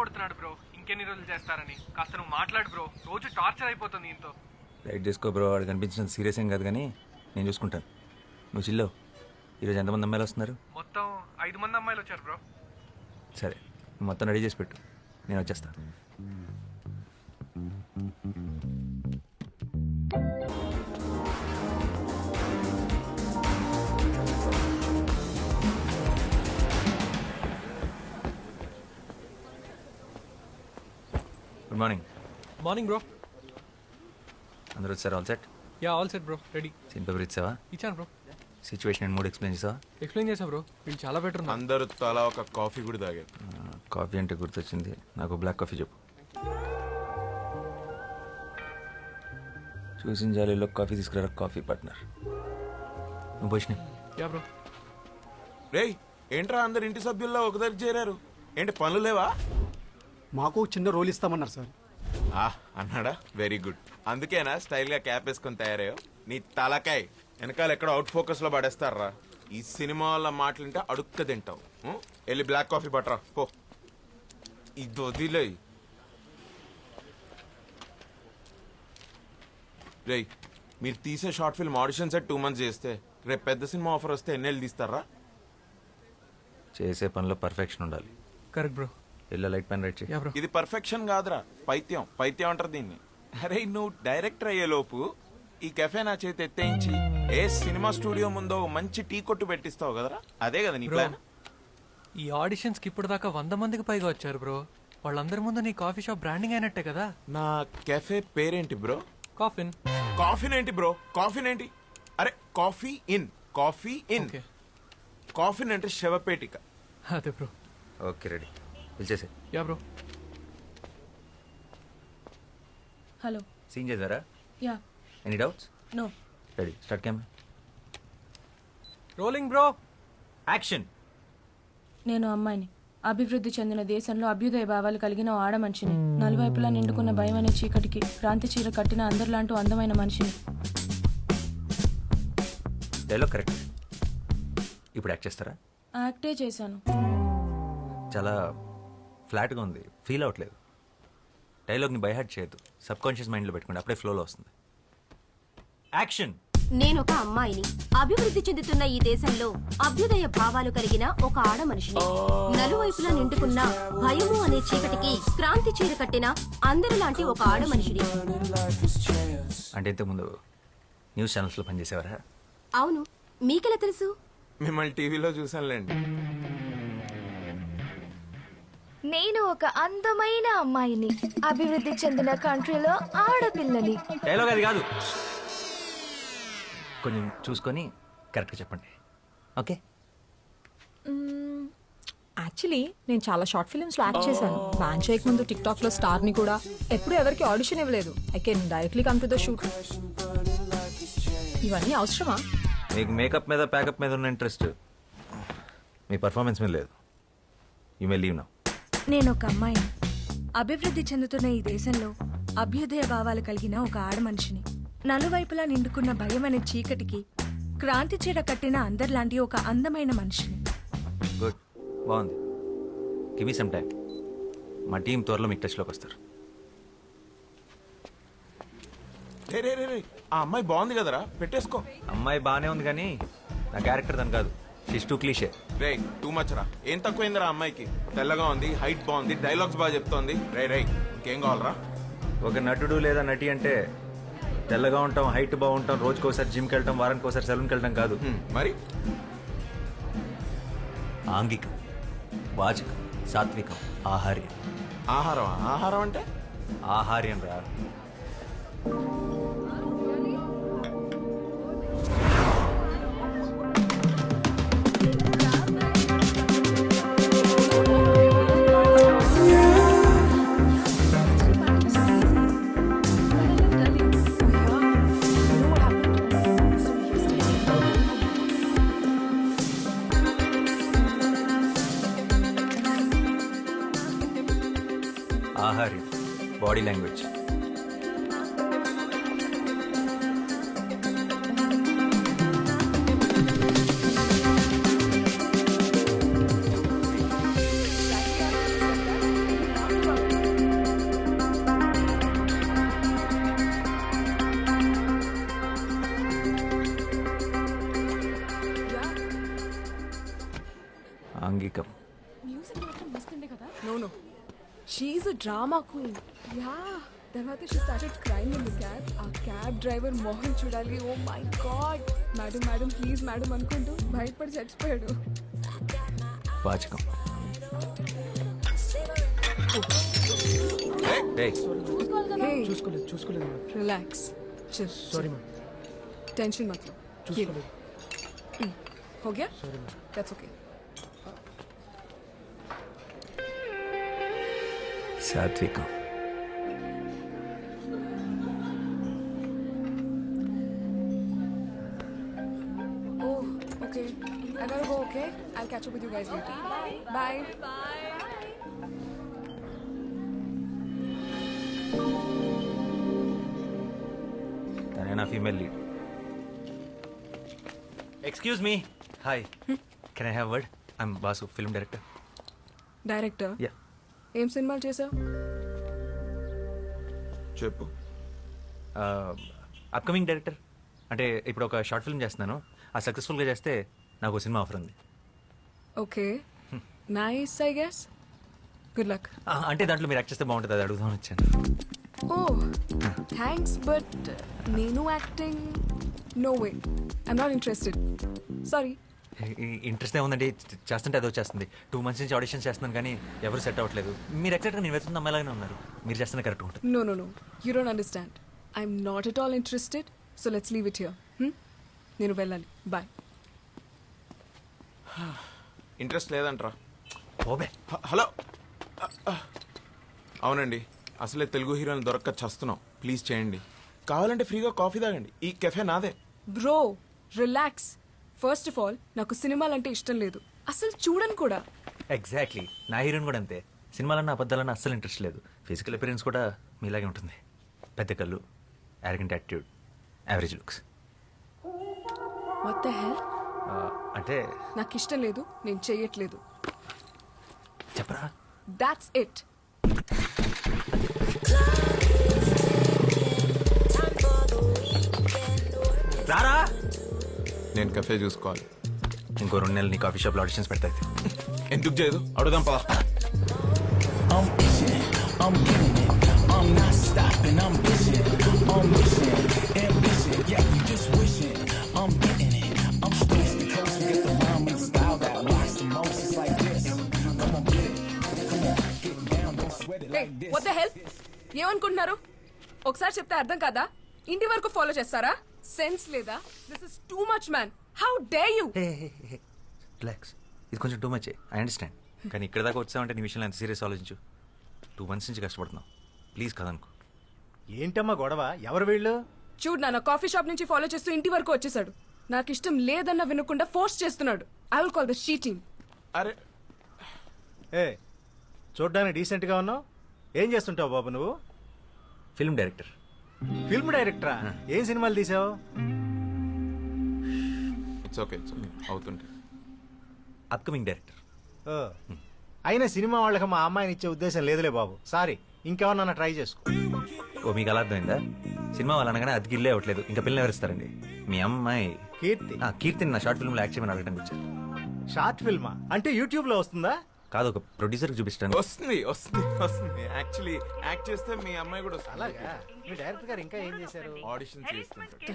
కొడుతున్నాడు బ్రో. ఇంకెన్ని రోజులు చేస్తారని కాస్త నువ్వు మాట్లాడు బ్రో. రోజు టార్చర్ అయిపోతుంది ఇంతో. లైట్ చేసుకో బ్రో, వాడు కనిపించినంత సీరియస్ ఏం కాదు కానీ నేను చూసుకుంటాను. నువ్వు చిల్లో. ఈరోజు ఎంతమంది అమ్మాయిలు వస్తున్నారు? మొత్తం 5 మంది అమ్మాయిలు వచ్చారు బ్రో. సరే, నువ్వు మొత్తం రెడీ చేసి పెట్టు, నేను వచ్చేస్తాను. Good morning. Morning bro. అందరూ వచ్చారు? All set? Yeah all set bro, ready. Scene paper ఇచ్చావా? ఇచ్చాను bro. Situation and mood explain చేసావా? ఎక్స్ప్లెయిన్ చేసా బ్రో. వీళ్ళు చాలా బెటర్ ఉన్నారు. అందరూ తలా ఒక కాఫీ కూడా తాగారు. కాఫీ అంటే గుర్తొచ్చింది, నాకు బ్లాక్ కాఫీ చెప్పు. చూసిన జాలీలో కాఫీ తీసుకురా కాఫీ పార్ట్నర్. నువ్వు పోషిన. Yeah bro. రేయ్, ఏంట్రా అందరు ఇంటి సభ్యుల్లో ఒక దగ్గర చేరారు? ఏంటి పనులు లేవా? మాకు చిన్న రోల్ ఇస్తామన్నారు సార్. అన్నాడా? Very good. అందుకేనా స్టైల్ గా క్యాప్ వేసుకొని తయారయ్యో? నీ తలకాయ్ వెనకాల ఎక్కడ అవుట్ ఫోకస్ లో పడేస్తారా? ఈ సినిమా వాళ్ళ మాటలుంటే అడుక్క తింటావు. వెళ్ళి బ్లాక్ కాఫీ పట్టరా పో. ఇది వదిలే. రేయ్, మీరు తీసే short film audition set 2 months చేస్తే రేపు పెద్ద సినిమా ఆఫర్ వస్తే ఎన్నేళ్ళు తీస్తారా? చేసే పనిలో పర్ఫెక్షన్ ఉండాలి. Correct bro. Yellow light pen write చేయి. Yeah bro. ఇది పర్ఫెక్షన్ కాదురా, పైత్యం. పైత్యం అంటారు దీన్ని. అరే, నువ్వు డైరెక్టర్ అయ్యే లోపు ఈ కెఫే నా చేతి ఎత్తేయించి ఏ సినిమా స్టూడియో ముందో మంచి టీ కొట్టు పెట్టిస్తావు కదరా? అదే కదా నీ ప్లాన్? ఈ ఆడిషన్స్ కి ఇప్పుడు దాకా 100 మందికి పైగా వచ్చారు బ్రో. వాళ్ళందరి ముందు నీ కాఫీ షాప్ బ్రాండింగ్ అయినట్టే కదా. నా కెఫే పేరేంటి బ్రో? కాఫిన్. కాఫీన్ ఏంటి బ్రో? కాఫీన్ ఏంటి? అరే, coffee in. Coffee in. Coffin అంటే శవపేటిక. అదే బ్రో. Okay, ready. పిలిచేసే. Yeah bro. హలో. సీన్ చేద్దారా? Yeah. Any doubts? No. Ready, start camera. Rolling bro. Action. నేను అమ్మాయిని. అభివృద్ధి చెందిన దేశంలో అభ్యుదయ భావాలు కలిగిన ఓ ఆడ మనిషిని. నలువైపులా నిండుకున్న భయం అనే చీకటికి క్రాంతి చీర కట్టిన అందరిలాంటి అందమైన మనిషిని. Dialogue correct. ఇప్పుడు యాక్ట్ చేస్తారా? యాక్టే చేశాను. చాలా ఫ్లాట్గా ఉంది, ఫీల్ అవ్వట్లేదు. డైలాగ్ని బైహార్ట్ చేయొద్దు, సబ్ కాన్షియస్ మైండ్లో పెట్టుకోండి, అప్పుడే ఫ్లోలో వస్తుంది. యాక్షన్. నేను ఒక అమ్మాయిని. అభివృద్ధి చెందుతున్న ఈ దేశంలో అభ్యుదయ భావాలు కలిగిన ఒక ఆడ మనిషిని. నలువైపులా నిండుకున్న భయము అనే చీకటికి క్రాంతి చీర కట్టిన అందరిలాంటి ఒక ఆడ మనిషిని. అంటే ఇంతకుముందు న్యూస్ ఛానల్స్లో పనిచేసేవారా? అవును, మీకెలా తెలుసు? మిమ్మల్ని టీవీలో చూసానులేండి. నేను ఒక అందమైన అమ్మాయిని. అభివృద్ధి చెందిన కంట్రీలో ఆడపిల్లని. డైలాగ్ అది కాదు, కొంచెం చూసుకొని కరెక్ట్గా చెప్పండి. ఓకే. యాక్చువల్లీ నేను చాలా షార్ట్ ఫిల్మ్స్లో యాక్ట్ చేశాను. బ్యాన్ చేయక ముందు టిక్ టాక్లో స్టార్ని కూడా. ఎప్పుడు ఎవరికి ఆడిషన్ ఇవ్వలేదు. I can directly come to the shoot. ఇవన్నీ అవసరమా? మీకు మేకప్ మీద ప్యాకప్ మీద ఉన్న ఇంట్రెస్ట్ మీ పర్ఫార్మెన్స్ మీద లేదు. You may leave now. నేను ఒక అమ్మాయిని. అభివృద్ధి చెందుతున్న ఈ దేశంలో అభ్యుదయ భావాలు కలిగిన ఒక ఆడ మనిషిని. నలువైపులా నిండుకున్న భయం అనే చీకటికి క్రాంతి చీర కట్టిన అందరిలాంటి ఒక అందమైన మనిషిని. గుడ్, బాగుంది. Give me some time. మా టీం త్వరలో మీకు టచ్లోకి వస్తారు. రే రే రే రే, ఆ అమ్మాయి బాగుంది కదరా, పెట్టేసుకో. అమ్మాయి బాగానే ఉంది కానీ నా క్యారెక్టర్ దాని కాదు. She's too cliché. రే, టూ మచ్ రా. ఏం తక్కువైందిరా అమ్మాయికి? తెల్లగా ఉంది, హైట్ బాగుంది, డైలాగ్స్ బాగా చెప్తోంది. రే రే, ఇంకేం కావాలరా? ఒక నటుడు లేదా నటి అంటే తెల్లగా ఉంటాం, హైట్ బాగుంటాం, రోజుకోసారి జిమ్కి వెళ్ళటం, వారానికి ఒకసారి సెలూన్కి వెళ్ళటం కాదు. మరి ఆంగికం, వాచకం, సాత్వికం, ఆహార్యం. ఆహారం? ఆహారం అంటే ఆహార్యం రా. ఆహార్యం, body language. No. She's a drama queen. Yeah. తర్వాత she started crying in the cab. ఆ క్యాబ్ డ్రైవర్ మోహన్ చూడాలి. Oh my God. Madam please madam అనుకుంటూ భయపడి చచ్చిపోయాడు. వాచకం. Hey. Hey, చూసుకోలేదు relax. Chill. Sorry ma'am Tension मत लो. చూసుకోలేదు हो गया? That's okay. సాత్వికం. Oh, okay. I gotta go, okay? I'll catch up with you guys later. Bye. తనే నా female lead. Excuse me. Hi, can I have word? I'm boss, film director. Director yeah. ఏం సినిమాలు చేసావు? చెప్పు. Upcoming director. అంటే ఇప్పుడు ఒక short film చేస్తున్నాను. ఆ సక్సెస్ఫుల్గా చేస్తే నాకు ఒక సినిమా ఆఫర్ ఉంది. Okay, nice I guess. Good luck. అంటే దాంట్లో మీరు యాక్ట్ చేస్తే బాగుంటుంది, అది అడుగుదామని వచ్చాను. ఓ థ్యాంక్స్, బట్ నేను acting no way. I'm not interested, sorry. Interest ఏముందండి, చేస్తుంటే అదో చేస్తుంది. 2 months నుంచి ఆడిషన్స్ చేస్తున్నాను కానీ ఎవరు సెట్ అవ్వట్లేదు. మీరు ఎక్సెక్ట్గా నేను వెతున్న అమ్మాయిలాగానే ఉన్నారు. మీరు చేస్తున్న కరెక్ట్ ఉంటుంది. No. You don't understand. I'm not at all interested. So let's leave it here. నేను వెళ్ళాలి. Bye. ఇంట్రెస్ట్ లేదంట్రా. ఓబే. హలో. అవునండి, అసలే తెలుగు హీరోని దొరక్క చస్తున్నాం. ప్లీజ్ చేయండి. కావాలంటే ఫ్రీగా కాఫీ తాగండి. ఈ కెఫే నాదే. Bro, relax. First of all, నాకు సినిమాలంటే ఇష్టం లేదు. అసలు చూడను కూడా. ఎగ్జాక్ట్లీ, నా హీరోయిన్ కూడా అంతే. సినిమాలన్నా అబద్ధాలన్నా అస్సలు ఇంట్రెస్ట్ లేదు. ఫిజికల్ అపిరెన్స్ కూడా మీలాగే ఉంటుంది. పెద్ద కళ్ళు, arrogant attitude, average looks. What the hell? అంటే నాకు ఇష్టం లేదు, నేను చెయ్యట్లేదు. చెప్పరా. That's it. రారా. నేను కెఫే చూసుకోవాలి. ఇంకో 2 నెలలు నీ కాఫీ షాప్లో ఆడిషన్స్ పెడతాయి. ఎందుకు చేయదు? అడుగుదాం పద. Hey, what the hell? ఏమనుకుంటున్నారు? ఒకసారి చెప్తే అర్థం కాదా? ఇంటి వరకు ఫాలో చేస్తారా? సెన్స్ లేదా? This is too much man. How dare you? Relax, ఇది కొంచెం టూ మచ్. I understand. కానీ ఇక్కడ దాకా వచ్చామంటే నీ విషయంలో ఎంత సీరియస్ ఆలోచించు. 2 months నుంచి కష్టపడుతున్నావు. ప్లీజ్ కదనుకో. ఏంటమ్మా గొడవ? ఎవరు వీళ్ళు? చూడు నాన్న, కాఫీ షాప్ నుంచి ఫాలో చేస్తూ ఇంటి వరకు వచ్చేసాడు. నాకు ఇష్టం లేదన్న వినకుండా ఫోర్స్ చేస్తున్నాడు. I will call the she team. అరే ఏ, చూడ్డానికి డీసెంట్గా ఉన్నావు. ఏం చేస్తుంటావు బాబు నువ్వు? Film director. ఫిల్మ్ డైరెక్టరా? ఏం సినిమాలు తీసావు? ఇట్స్ ఓకే అవుతుంటే. Upcoming director. ఓ, అయినా సినిమా వాళ్ళకి మా అమ్మాయిని ఇచ్చే ఉద్దేశం లేదులే బాబు. సారీ, ఇంకెవరన్నా ట్రై చేసుకో. ఓ, మీకు అలా అర్థమైందా? సినిమా వాళ్ళు అనగానే అది గిల్లే అవ్వట్లేదు. ఇంకా పిల్లలు ఎవరిస్తారండి? మీ అమ్మాయి కీర్తి. కీర్తిని నా షార్ట్ ఫిల్మ్లో యాక్ట్ చేయమని అడగడానికి వచ్చాను. షార్ట్ ఫిల్మా? అంటే యూట్యూబ్లో వస్తుందా? కాదు, ఒక ప్రొడ్యూసర్కి చూపిస్తాను. వస్తుంది. యాక్చువల్లీ యాక్ట్ చేస్తే మీ అమ్మాయి కూడా వస్తుంది. అలాగా? మీ డైరెక్టర్ గారు ఇంకా ఏం చేశారు? ఆడిషన్ చేస్తుంటారు.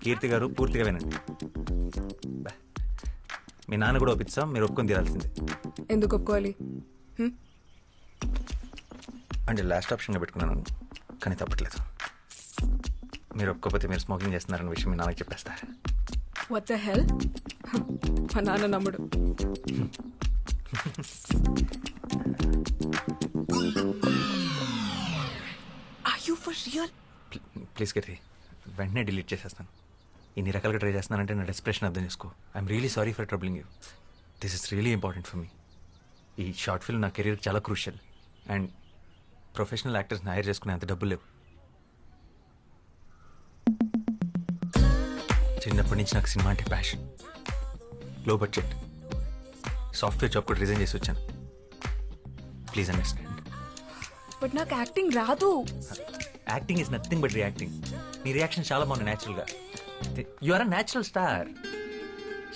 కీర్తి గారు పూర్తిగా వినండి. బా. మీ నాన్న కూడా ఒప్పిస్తాం, మీరు ఒప్పుకొని తీరాల్సిందే. ఎందుకు ఒప్పుకోవాలి? అంటే లాస్ట్ ఆప్షన్గా పెట్టుకున్నాను, కానీ తప్పట్లేదు. మీరు ఒప్పుకోకపోతే మీరు స్మోకింగ్ చేస్తున్నారన్న విషయం మీ నాన్నకి చెప్పేస్తా. What the hell? మా నాన్న నమ్ముడు. Are you for real? Please Keerthi, వెంటనే డిలీట్ చేసేస్తాను. ఇన్ని రకాలుగా ట్రై చేస్తున్నానంటే నా డెస్ప్రెషన్ అర్థం చేసుకో. I'm really sorry for troubling you. This is really important for me. ఈ షార్ట్ ఫిల్మ్ నా కెరీర్కి చాలా క్రూషియల్. అండ్ ప్రొఫెషనల్ యాక్టర్స్ని హైర్ చేసుకునే అంత డబ్బులు లేవు. చిన్నప్పటి నుంచి నాకు సినిమా అంటే passion. Low budget software job కూడా రిజైన్ చేసి వచ్చాను. Please understand. బట్ నాకు యాక్టింగ్ రాదు. Acting is nothing but reacting. నీ రియాక్షన్ చాలా బాగుంది న్యాచురల్గా. You are a natural star.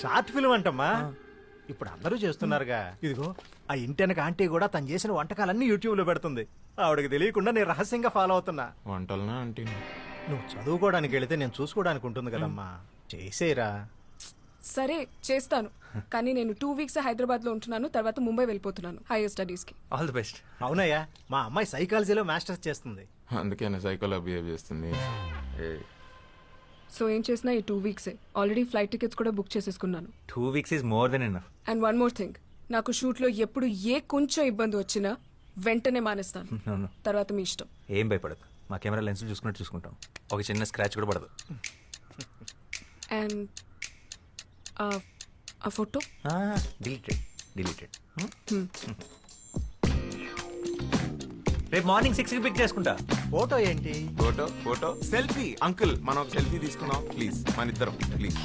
Short film అంటమ్మా, ఇప్పుడు అందరూ చేస్తున్నారుగా. ఇదిగో ఆ ఇంటెనక ఆంటీ కూడా తను చేసిన వంటకాలన్నీ యూట్యూబ్లో పెడుతుంది. ఆవిడకి తెలియకుండా నేను రహస్యంగా ఫాలో అవుతున్నా. వంటలనా అంటే నువ్వు చదువుకోవడానికి వెళితే నేను చూసుకోవడానికి ఉంటుంది కదమ్మా. చేసేరా. సరే చేస్తాను, కానీ నేను 2 వీక్స్ హైదరాబాద్ లో ఉంటున్నాను, తర్వాత ముంబై వెళ్ళిపోతున్నాను హైయర్ స్టడీస్ కి. All the best. అవునయ్యా, మా అమ్మాయి సైకాలజీలో మాస్టర్స్ చేస్తుంది. అందుకే సైకోలో బిహేవ్ చేస్తుంది. సో ఏం చేసినా ఈ 2 వీక్సే. ఆల్రెడీ ఫ్లైట్ టికెట్స్ కూడా బుక్ చేసేసుకున్నాను. 2 weeks is more than enough. And one more thing, నాకు షూట్ లో ఎప్పుడు ఏ కొంచెం ఇబ్బంది వచ్చినా వెంటనే మానేస్తాను. అవును, తర్వాత మీ ఇష్టం. ఏం భయపడదు. మా కెమెరా లెన్స్ చూసుకున్నట్టు చూసుకుంటాం. ఒక చిన్న స్క్రాచ్ కూడా పడదు. అండ్ ఆ ఫోటో డిలీటెడ్. రేపు మార్నింగ్ 6కి పిక్ చేసుకుంటా. ఫోటో ఏంటి? Photo selfie. అంకుల్ మనం ఒక సెల్ఫీ తీసుకుందాం ప్లీజ్, మన ఇద్దరం ప్లీజ్.